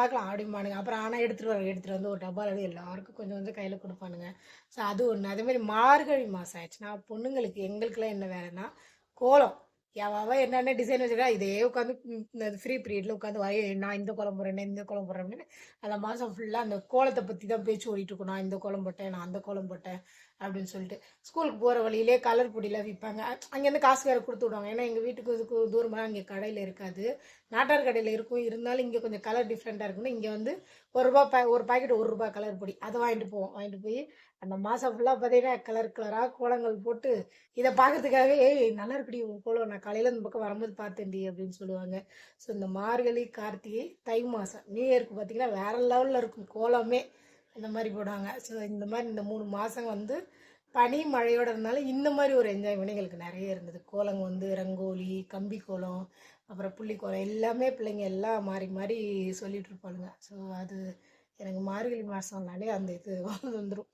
பார்க்கலாம் அப்படிம்பானுங்க. அப்புறம் ஆனால் எடுத்துகிட்டு வந்து ஒரு டப்பாவில் எல்லாருக்கும் கொஞ்சம் கொஞ்சம் கையில் கொடுப்பானுங்க. ஸோ அது ஒன்று. அதேமாதிரி மார்கழி மாதம் ஆயிடுச்சுன்னா பொண்ணுங்களுக்கு எங்களுக்கெல்லாம் என்ன வேலைன்னா கோலம். எவ என்னென்ன டிசைன் வச்சுருக்கா இதே உட்காந்து இந்த ஃப்ரீ பீரியடில் உட்காந்து நான் இந்த கோலம் போடுறேன் இந்த கோலம் போடுறேன் அப்படின்னு அந்த மாதம் ஃபுல்லாக அந்த கோலத்தை பற்றி தான் பேச்சு ஓடிட்டு இருக்கும். நான் இந்த கோலம் போட்டேன், நான் அந்த கோலம் போட்டேன் அப்படின்னு சொல்லிட்டு ஸ்கூலுக்கு போகிற வழியிலே கலர் பொடியெலாம் விற்பாங்க. அங்கேருந்து காசு வேறு கொடுத்து விடுவாங்க. ஏன்னா எங்கள் வீட்டுக்கு இதுக்கு தூரமாக அங்கே கடையில் இருக்காது, நாட்டார் கடையில் இருக்கும். இருந்தாலும் இங்கே கொஞ்சம் கலர் டிஃப்ரெண்ட்டாக இருக்குன்னு இங்கே வந்து ஒரு பாக்கெட் ₹1 கலர் பொடி அதை வாங்கிட்டு போய் அந்த மாதம் ஃபுல்லாக பார்த்தீங்கன்னா கலர் கலராக கோலங்கள் போட்டு இதை பார்க்கறதுக்காகவே ஏய் நல்லா இருக்குடி உன் கோலம், நான் காலையில் இந்த பக்கம் வரும்போது பார்த்தேன்டி அப்படின்னு சொல்லுவாங்க. ஸோ இந்த மார்கழி, கார்த்திகை, தை மாதம் நியூ இயருக்கு பார்த்திங்கன்னா வேறு லெவலில் இருக்கும் கோலமே. இந்த மாதிரி போடுவாங்க. ஸோ இந்த மாதிரி இந்த 3 மாதம் வந்து பனி மழையோடு இருந்தாலும் இந்த மாதிரி ஒரு என்ஜாய்மெண்ட் எங்களுக்கு நிறைய இருந்தது. கோலங்க வந்து ரங்கோலி, கம்பி கோலம், அப்புறம் புள்ளி கோலம் எல்லாமே பிள்ளைங்க எல்லாம் மாறி மாறி சொல்லிகிட்டு இருப்பாளுங்க. ஸோ அது எனக்கு மார்கழி மாதம்னாலே அந்த இது வந்துடும்.